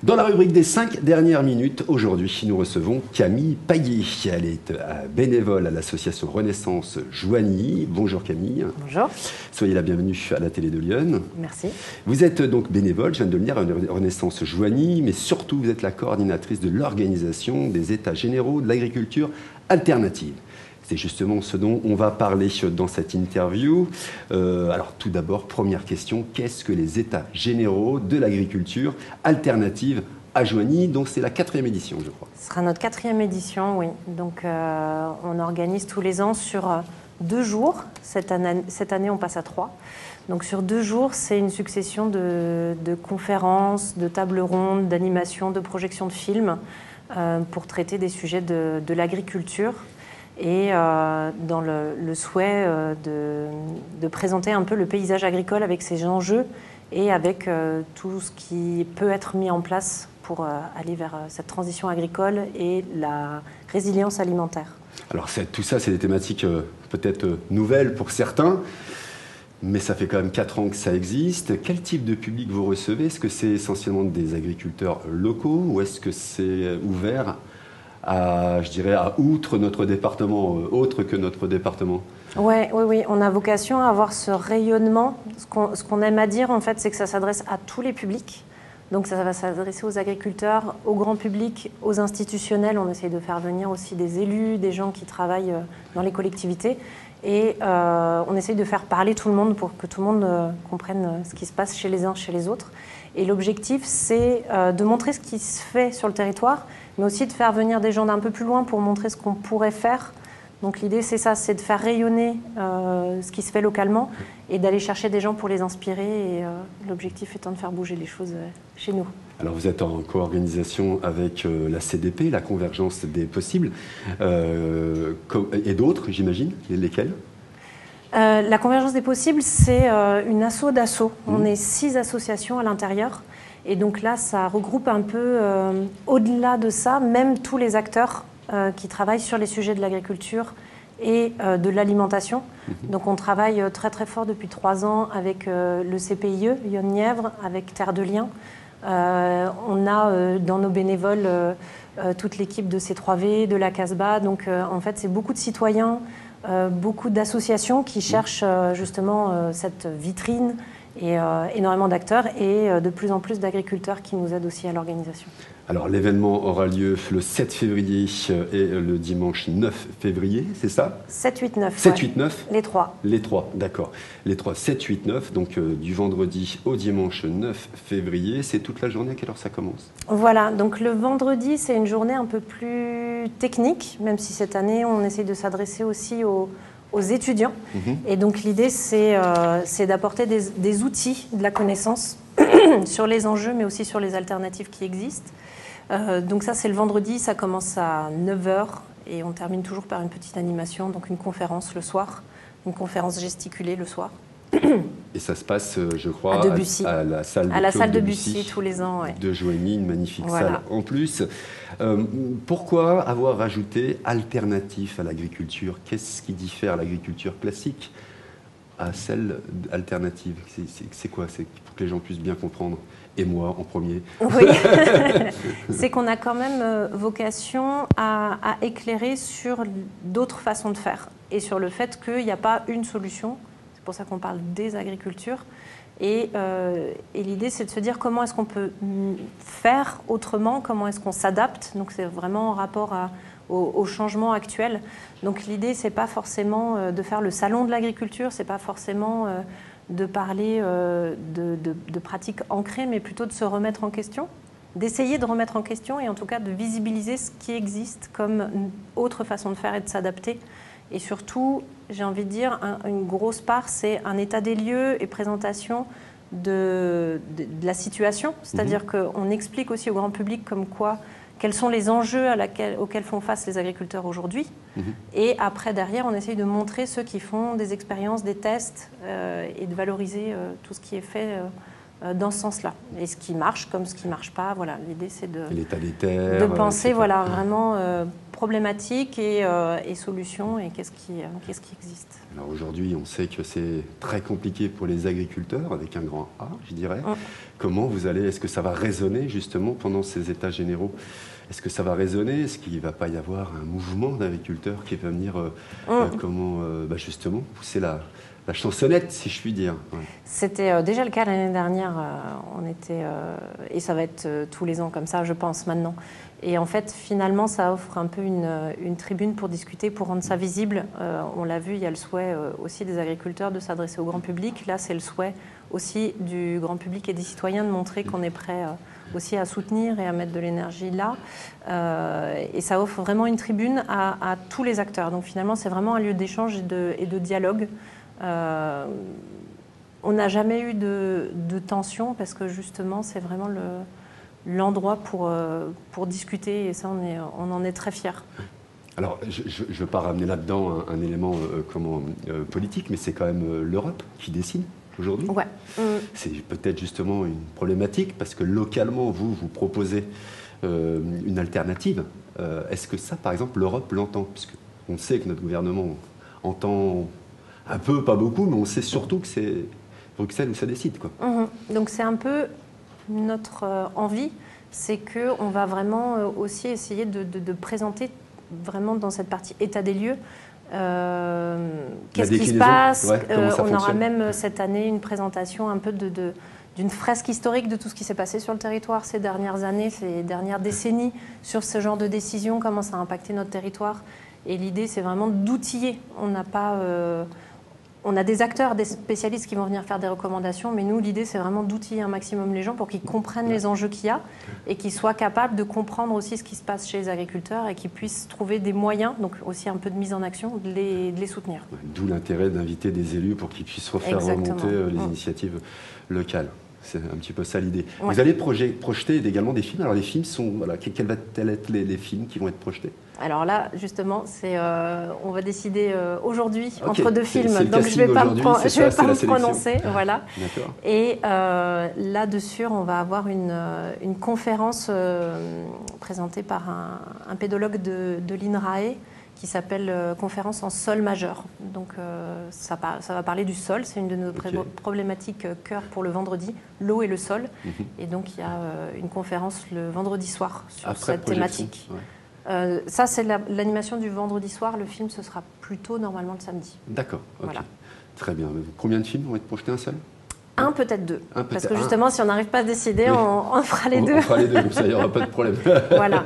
Dans la rubrique des 5 dernières minutes, aujourd'hui, nous recevons Camille Payet. Elle est bénévole à l'association Renaissance Joigny. Bonjour Camille. Bonjour. Soyez la bienvenue à la télé de Lyon. Merci. Vous êtes donc bénévole, je viens de le dire, à Renaissance Joigny, mais surtout vous êtes la coordinatrice de l'organisation des États généraux de l'agriculture alternative. C'est justement ce dont on va parler dans cette interview. Alors tout d'abord, première question, qu'est-ce que les États généraux de l'agriculture alternative à Joigny, dont c'est la 4e édition, je crois. Ce sera notre 4e édition, oui. Donc on organise tous les ans sur 2 jours. Cette année, on passe à 3. Donc sur 2 jours, c'est une succession de conférences, de tables rondes, d'animations, de projections de films pour traiter des sujets de l'agriculture. Et dans le souhait de présenter un peu le paysage agricole avec ses enjeux et avec tout ce qui peut être mis en place pour aller vers cette transition agricole et la résilience alimentaire. Alors tout ça, c'est des thématiques peut-être nouvelles pour certains, mais ça fait quand même 4 ans que ça existe. Quel type de public vous recevez? Est-ce que c'est essentiellement des agriculteurs locaux ou est-ce que c'est ouvert à, je dirais, à outre notre département, autre que notre département? Oui, on a vocation à avoir ce rayonnement. Ce qu'on aime à dire, en fait, c'est que ça s'adresse à tous les publics. Donc ça va s'adresser aux agriculteurs, au grand public, aux institutionnels. On essaye de faire venir aussi des élus, des gens qui travaillent dans les collectivités. Et on essaye de faire parler tout le monde pour que tout le monde comprenne ce qui se passe chez les uns, chez les autres. Et l'objectif, c'est de montrer ce qui se fait sur le territoire, mais aussi de faire venir des gens d'un peu plus loin pour montrer ce qu'on pourrait faire. Donc l'idée, c'est ça, c'est de faire rayonner ce qui se fait localement et d'aller chercher des gens pour les inspirer. Et l'objectif étant de faire bouger les choses chez nous. Alors vous êtes en co-organisation avec la CDP, la Convergence des possibles, et d'autres, j'imagine, lesquels? La Convergence des possibles, c'est une asso d'asso. On est 6 associations à l'intérieur. Et donc là, ça regroupe un peu, au-delà de ça, même tous les acteurs qui travaillent sur les sujets de l'agriculture et de l'alimentation. Donc on travaille très très fort depuis 3 ans avec le CPIE, Yonne-Nièvre, avec Terre de Liens. On a dans nos bénévoles toute l'équipe de C3V, de la Casbah. Donc en fait, c'est beaucoup de citoyens, beaucoup d'associations qui cherchent justement cette vitrine et énormément d'acteurs et de plus en plus d'agriculteurs qui nous aident aussi à l'organisation. Alors l'événement aura lieu le 7 février et le dimanche 9 février, c'est ça? 7, 8, 9. 7, 8, 9 Les 3. Les 3, d'accord. Les 3, 7, 8, 9, donc du vendredi au dimanche 9 février. C'est toute la journée, à quelle heure ça commence? Voilà, donc le vendredi, c'est une journée un peu plus technique, même si cette année, on essaye de s'adresser aussi aux étudiants. Et donc l'idée, c'est d'apporter des outils, de la connaissance sur les enjeux, mais aussi sur les alternatives qui existent. Donc ça, c'est le vendredi, ça commence à 9h et on termine toujours par une petite animation, donc une conférence le soir, une conférence gesticulée le soir. Et ça se passe, je crois, à la salle de Bussy tous les ans. Ouais. De Joigny, une magnifique salle en plus. Pourquoi avoir rajouté alternatif à l'agriculture? Qu'est-ce qui diffère l'agriculture classique à celle alternative? C'est quoi? C'est pour que les gens puissent bien comprendre. Et moi, en premier. Oui, c'est qu'on a quand même vocation à éclairer sur d'autres façons de faire et sur le fait qu'il n'y a pas une solution. C'est pour ça qu'on parle des agricultures. Et l'idée, c'est de se dire comment est-ce qu'on peut faire autrement, comment est-ce qu'on s'adapte. Donc c'est vraiment en rapport au changement actuel. Donc l'idée, c'est pas forcément de faire le salon de l'agriculture, c'est pas forcément de parler de pratiques ancrées, mais plutôt de se remettre en question, d'essayer de remettre en question et en tout cas de visibiliser ce qui existe comme une autre façon de faire et de s'adapter. Et surtout, j'ai envie de dire, une grosse part, c'est un état des lieux et présentation de la situation. C'est-à-dire qu'on explique aussi au grand public comme quoi, quels sont les enjeux auxquels font face les agriculteurs aujourd'hui. Et après, derrière, on essaye de montrer ceux qui font des expériences, des tests et de valoriser tout ce qui est fait dans ce sens-là. Et ce qui marche comme ce qui ne marche pas. Voilà, l'idée, c'est l'état des terres, de penser voilà, vraiment problématiques et solutions et qu'est-ce qui existe. Alors aujourd'hui, on sait que c'est très compliqué pour les agriculteurs, avec un grand A, je dirais. Comment vous allez, est-ce que ça va résonner justement pendant ces états généraux? Est-ce que ça va résonner? Est-ce qu'il ne va pas y avoir un mouvement d'agriculteurs qui va venir justement pousser la chansonnette, si je puis dire? C'était déjà le cas l'année dernière. Et ça va être tous les ans comme ça, je pense, maintenant. Et en fait, finalement, ça offre un peu une tribune pour discuter, pour rendre ça visible. On l'a vu, il y a le souhait aussi des agriculteurs de s'adresser au grand public. Là, c'est le souhait aussi du grand public et des citoyens de montrer qu'on est prêt aussi à soutenir et à mettre de l'énergie là. Et ça offre vraiment une tribune à tous les acteurs. Donc finalement, c'est vraiment un lieu d'échange et de dialogue. On n'a jamais eu de tension parce que justement, c'est vraiment l'endroit pour discuter et ça, on en est très fiers. Alors, je ne veux pas ramener là-dedans un élément politique, mais c'est quand même l'Europe qui décide aujourd'hui. Ouais. C'est peut-être justement une problématique parce que localement, vous proposez une alternative. Est-ce que ça, par exemple, l'Europe l'entend? Puisqu'on sait que notre gouvernement entend un peu, pas beaucoup, mais on sait surtout que c'est Bruxelles où ça décide, quoi. Donc c'est un peu notre envie, c'est qu'on va vraiment aussi essayer de présenter vraiment dans cette partie état des lieux qu'est-ce qui se passe. On aura même cette année une présentation un peu d'une fresque historique de tout ce qui s'est passé sur le territoire ces dernières années, ces dernières décennies, sur ce genre de décision, comment ça a impacté notre territoire. Et l'idée, c'est vraiment d'outiller. On a des acteurs, des spécialistes qui vont venir faire des recommandations, mais nous, l'idée, c'est vraiment d'outiller un maximum les gens pour qu'ils comprennent les enjeux qu'il y a et qu'ils soient capables de comprendre aussi ce qui se passe chez les agriculteurs et qu'ils puissent trouver des moyens, donc aussi un peu de mise en action, de les soutenir. D'où l'intérêt d'inviter des élus pour qu'ils puissent refaire remonter les initiatives locales. C'est un petit peu ça l'idée. Ouais. Vous allez projeter également des films. Alors les films sont... Voilà, quels vont être les films qui vont être projetés? Alors là, justement, on va décider aujourd'hui entre deux films. Donc je ne vais pas me prononcer. Voilà. Et là-dessus, on va avoir une conférence présentée par un pédologue de l'INRAE qui s'appelle Conférence en sol majeur. Donc ça va parler du sol, c'est une de nos problématiques cœur pour le vendredi, l'eau et le sol. Et donc il y a une conférence le vendredi soir sur cette thématique. Ouais. Ça c'est l'animation du vendredi soir, le film ce sera plutôt normalement le samedi. D'accord, voilà. Très bien. Combien de films vont être projetés, un seul? Un, peut-être deux. Parce que justement, si on n'arrive pas à se décider, on fera les deux. On fera les deux, comme ça il n'y aura pas de problème. Voilà.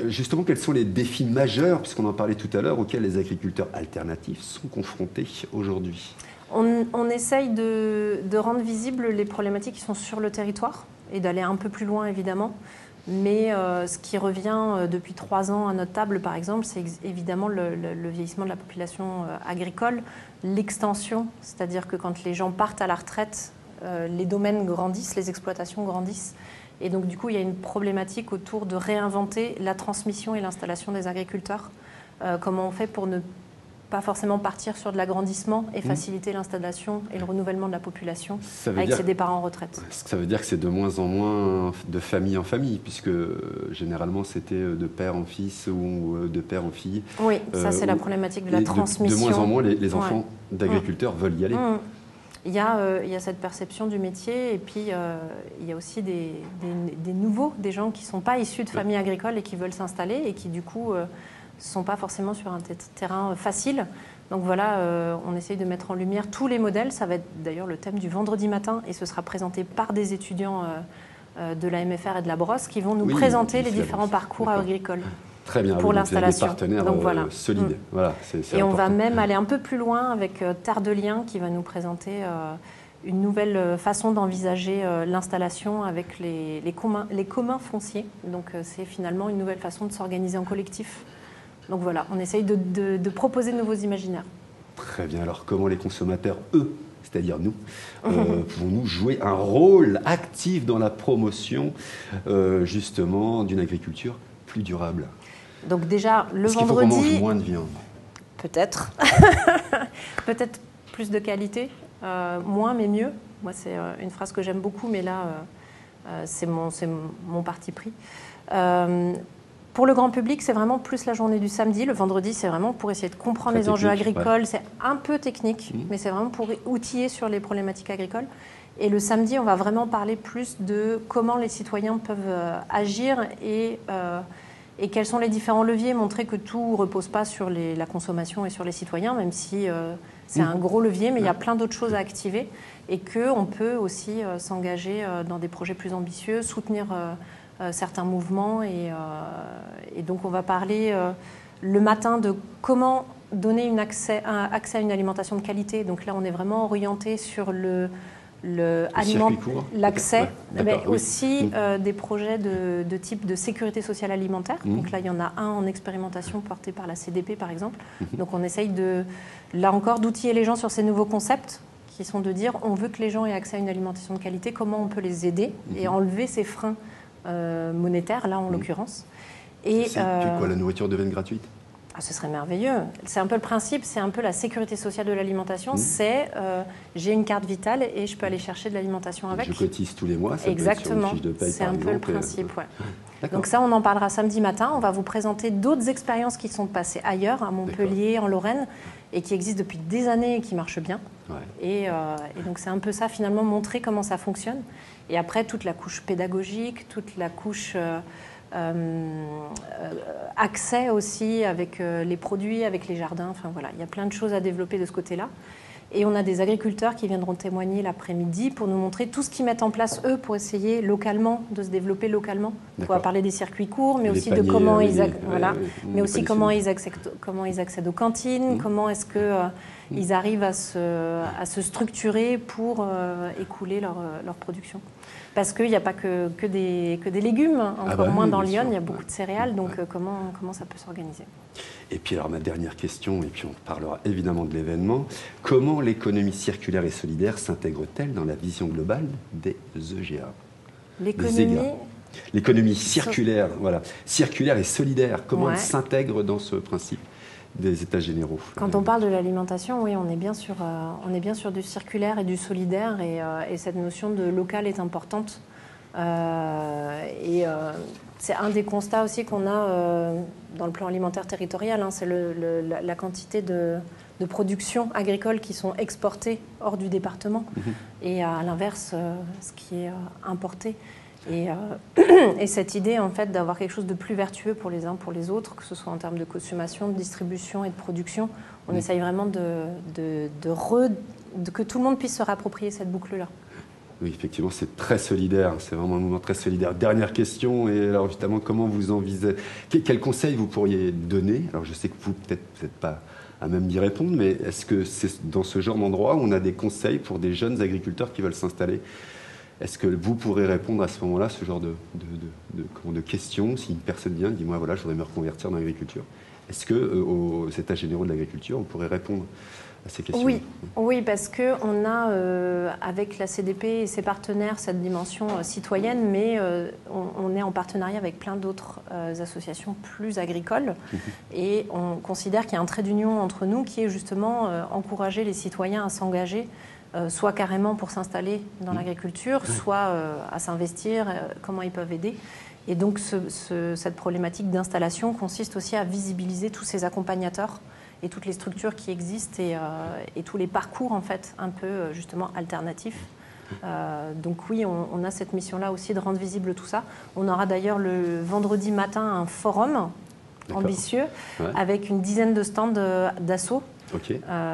Justement, quels sont les défis majeurs, puisqu'on en parlait tout à l'heure, auxquels les agriculteurs alternatifs sont confrontés aujourd'hui? On essaye de rendre visibles les problématiques qui sont sur le territoire et d'aller un peu plus loin, évidemment. Mais ce qui revient depuis 3 ans à notre table, par exemple, c'est évidemment le vieillissement de la population agricole, l'extension, c'est-à-dire que quand les gens partent à la retraite, les domaines grandissent, les exploitations grandissent. Et donc, du coup, il y a une problématique autour de réinventer la transmission et l'installation des agriculteurs. Comment on fait pour ne pas forcément partir sur de l'agrandissement et faciliter l'installation et le renouvellement de la population avec ses départs en retraite. Ça veut dire que c'est de moins en moins de famille en famille, puisque généralement c'était de père en fils ou de père en fille. Oui, ça c'est la problématique de la transmission. De moins en moins, les enfants d'agriculteurs veulent y aller. Il y a cette perception du métier et puis il y a aussi des nouveaux, des gens qui ne sont pas issus de familles agricoles et qui veulent s'installer et qui du coup ne sont pas forcément sur un terrain facile. Donc voilà, on essaye de mettre en lumière tous les modèles. Ça va être d'ailleurs le thème du vendredi matin et ce sera présenté par des étudiants de la MFR et de la Brosse qui vont nous présenter les différents parcours agricoles. Très bien, pour l'installation. Des partenaires solides. Voilà, c'est et important. On va même aller un peu plus loin avec Terre de Liens qui va nous présenter une nouvelle façon d'envisager l'installation avec les communs fonciers. Donc c'est finalement une nouvelle façon de s'organiser en collectif. Donc voilà, on essaye de proposer de nouveaux imaginaires. Très bien, alors comment les consommateurs, eux, c'est-à-dire nous, pouvons-nous jouer un rôle actif dans la promotion justement d'une agriculture plus durable? Donc déjà, le vendredi... Est-ce qu'il faut qu'on mange moins de viande? Peut-être. Peut-être plus de qualité. Moins, mais mieux. Moi, c'est une phrase que j'aime beaucoup, mais là, c'est mon parti pris. Pour le grand public, c'est vraiment plus la journée du samedi. Le vendredi, c'est vraiment pour essayer de comprendre les enjeux agricoles. Ouais. C'est un peu technique, mais c'est vraiment pour outiller sur les problématiques agricoles. Et le samedi, on va vraiment parler plus de comment les citoyens peuvent agir et quels sont les différents leviers, montrer que tout ne repose pas sur la consommation et sur les citoyens, même si c'est un gros levier, mais il y a plein d'autres choses à activer et qu'on peut aussi s'engager dans des projets plus ambitieux, soutenir certains mouvements. Et donc, on va parler le matin de comment donner un accès à une alimentation de qualité. Donc là, on est vraiment orienté sur l'accès, mais aussi des projets de type de sécurité sociale alimentaire. Donc là, il y en a un en expérimentation porté par la CDP, par exemple. Donc on essaye là encore, d'outiller les gens sur ces nouveaux concepts qui sont de dire on veut que les gens aient accès à une alimentation de qualité, comment on peut les aider et enlever ces freins monétaires, là en l'occurrence. C'est quoi, la nourriture devienne gratuite? Ce serait merveilleux. C'est un peu le principe, c'est un peu la sécurité sociale de l'alimentation. C'est j'ai une carte vitale et je peux aller chercher de l'alimentation avec. Je cotise tous les mois, ça exactement. Peut être sur une fiche de paye, c'est un peu le principe. Ouais. Donc ça, on en parlera samedi matin. On va vous présenter d'autres expériences qui sont passées ailleurs, à Montpellier, en Lorraine, et qui existent depuis des années et qui marchent bien. Ouais. Et donc c'est un peu ça, finalement, montrer comment ça fonctionne. Et après, toute la couche pédagogique, toute la couche... accès aussi avec les produits, avec les jardins. Enfin voilà, il y a plein de choses à développer de ce côté-là. Et on a des agriculteurs qui viendront témoigner l'après-midi pour nous montrer tout ce qu'ils mettent en place, eux, pour essayer localement, de se développer localement. On va parler des circuits courts, mais aussi de comment comment ils accèdent aux cantines, comment est-ce qu'ils arrivent à se structurer pour écouler leur production. Parce qu'il n'y a pas que des légumes, encore moins dans Lyon, il y a beaucoup de céréales, donc comment ça peut s'organiser? Et puis alors ma dernière question, et puis on parlera évidemment de l'événement, comment l'économie circulaire et solidaire s'intègre-t-elle dans la vision globale des EGA? L'économie circulaire, circulaire et solidaire, comment elle s'intègre dans ce principe des États généraux? Quand on parle de l'alimentation, oui, on est bien sur du circulaire et du solidaire, et cette notion de local est importante. C'est un des constats aussi qu'on a dans le plan alimentaire territorial, c'est la quantité de productions agricoles qui sont exportées hors du département, et à l'inverse, ce qui est importé. Et cette idée, en fait, d'avoir quelque chose de plus vertueux pour les uns, pour les autres, que ce soit en termes de consommation, de distribution et de production, on essaye vraiment que tout le monde puisse se réapproprier cette boucle-là. Oui, effectivement, c'est très solidaire, c'est vraiment un mouvement très solidaire. Dernière question, et alors justement, comment vous envisagez, quels conseils vous pourriez donner? Alors je sais que vous, peut-être pas à même d'y répondre, mais est-ce que c'est dans ce genre d'endroit où on a des conseils pour des jeunes agriculteurs qui veulent s'installer? Est-ce que vous pourrez répondre à ce moment-là, ce genre de questions? Si une personne vient et dit, moi, voilà, je voudrais me reconvertir dans l'agriculture. Est-ce qu'aux États généraux de l'agriculture, on pourrait répondre à ces questions? Oui, parce qu'on a, avec la CDP et ses partenaires, cette dimension citoyenne, mais on est en partenariat avec plein d'autres associations plus agricoles. Et on considère qu'il y a un trait d'union entre nous qui est justement encourager les citoyens à s'engager, soit carrément pour s'installer dans l'agriculture, soit à s'investir, comment ils peuvent aider. Et donc cette problématique d'installation consiste aussi à visibiliser tous ces accompagnateurs et toutes les structures qui existent et tous les parcours, en fait, un peu justement alternatifs. Donc oui, on a cette mission-là aussi de rendre visible tout ça. On aura d'ailleurs le vendredi matin un forum ambitieux avec une dizaine de stands d'assaut.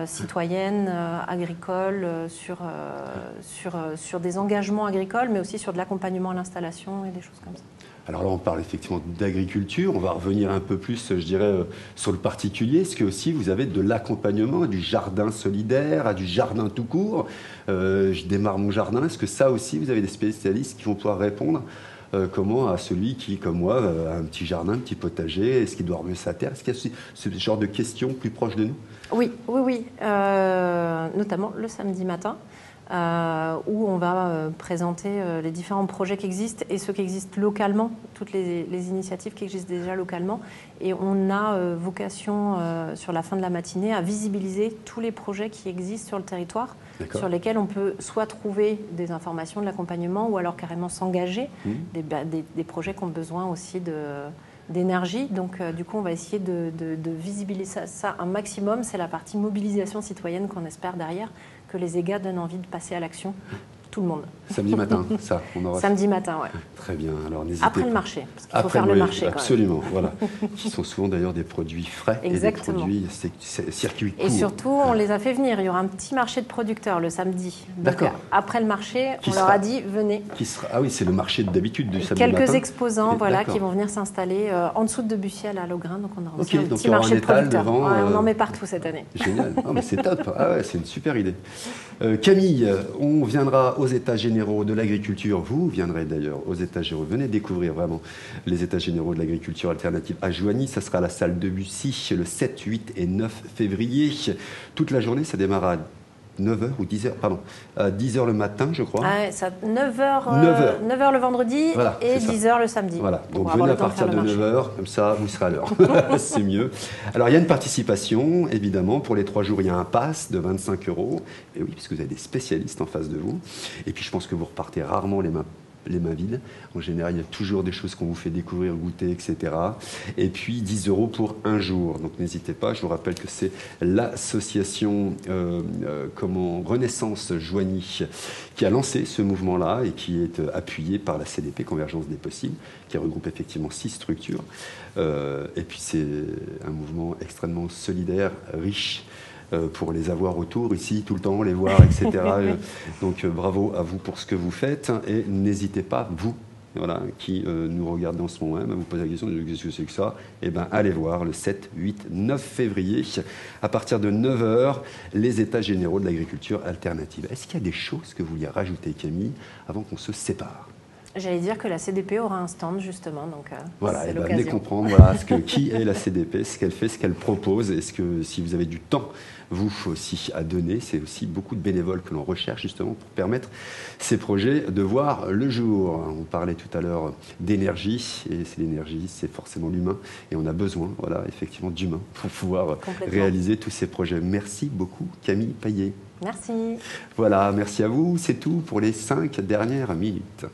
Citoyennes, agricoles, sur des engagements agricoles, mais aussi sur de l'accompagnement à l'installation et des choses comme ça. Alors là, on parle effectivement d'agriculture. On va revenir un peu plus, je dirais, sur le particulier. Est-ce que aussi vous avez de l'accompagnement, du jardin solidaire, du jardin tout court? Je démarre mon jardin. Est-ce que ça aussi, vous avez des spécialistes qui vont pouvoir répondre comment à celui qui, comme moi, a un petit jardin, un petit potager? Est-ce qu'il doit remuer sa terre? Est-ce qu'il y a ce genre de questions plus proches de nous? Oui. Notamment le samedi matin, où on va présenter les différents projets qui existent et ceux qui existent localement, toutes les initiatives qui existent déjà localement. Et on a vocation, sur la fin de la matinée, à visibiliser tous les projets qui existent sur le territoire, sur lesquels on peut soit trouver des informations, de l'accompagnement, ou alors carrément s'engager, des projets qui ont besoin aussi d'énergie. Donc, du coup, on va essayer de visibiliser ça un maximum. C'est la partie mobilisation citoyenne qu'on espère derrière, que les EGA donnent envie de passer à l'action. Tout le monde. Samedi matin, ça, on aura... Samedi matin, ouais. Très bien, alors n'hésitez Après pas. le marché, parce qu'il faut faire le marché. Absolument, voilà. Qui sont souvent d'ailleurs des produits frais. Exactement. Et des produits circuits courts. Et surtout, on les a fait venir. Il y aura un petit marché de producteurs le samedi. D'accord. Après le marché, leur a dit, venez. Ah oui, c'est le marché d'habitude du samedi matin. Quelques exposants qui vont venir s'installer en dessous de Debussy à Logrin. Donc on aura aussi un petit marché de producteurs. Devant, on en met partout cette année. Génial, mais c'est top. Ah ouais, c'est une super idée. Camille, on viendra aux États généraux de l'agriculture. Vous viendrez d'ailleurs aux États généraux. Venez découvrir vraiment les États généraux de l'agriculture alternative à Joigny. Ça sera à la salle Debussy le 7, 8 et 9 février. Toute la journée, ça démarre à 9h ou 10h, pardon, à 10h le matin, je crois. Ah, 9h le vendredi, voilà, et 10h le samedi. Voilà, donc venez à partir de 9h, comme ça vous serez à l'heure. C'est mieux. Alors il y a une participation, évidemment, pour les 3 jours, il y a un pass de 25 €. Et oui, puisque vous avez des spécialistes en face de vous. Et puis je pense que vous repartez rarement les mains vides. En général, il y a toujours des choses qu'on vous fait découvrir, goûter, etc. Et puis 10 € pour un jour. Donc n'hésitez pas, je vous rappelle que c'est l'association Renaissance Joigny qui a lancé ce mouvement-là et qui est appuyé par la CDP, Convergence des Possibles, qui regroupe effectivement 6 structures. Et puis c'est un mouvement extrêmement solidaire, riche, pour les avoir autour ici tout le temps, les voir, etc. Donc bravo à vous pour ce que vous faites et n'hésitez pas, vous, voilà, qui nous regardez en ce moment même, à vous poser la question de qu'est-ce que c'est que ça. Eh bien, allez voir le 7, 8, 9 février, à partir de 9h, les États généraux de l'agriculture alternative. Est-ce qu'il y a des choses que vous vouliez rajouter, Camille, avant qu'on se sépare ? J'allais dire que la CDP aura un stand, justement. Donc, voilà, et venez comprendre qui est la CDP, ce qu'elle fait, ce qu'elle propose. Est-ce que si vous avez du temps, vous aussi, à donner, c'est aussi beaucoup de bénévoles que l'on recherche, justement, pour permettre ces projets de voir le jour. On parlait tout à l'heure d'énergie, et c'est l'énergie, c'est forcément l'humain. Et on a besoin, voilà, effectivement, d'humains pour pouvoir réaliser tous ces projets. Merci beaucoup, Camille Payet. Merci. Voilà, merci à vous. C'est tout pour les 5 dernières minutes.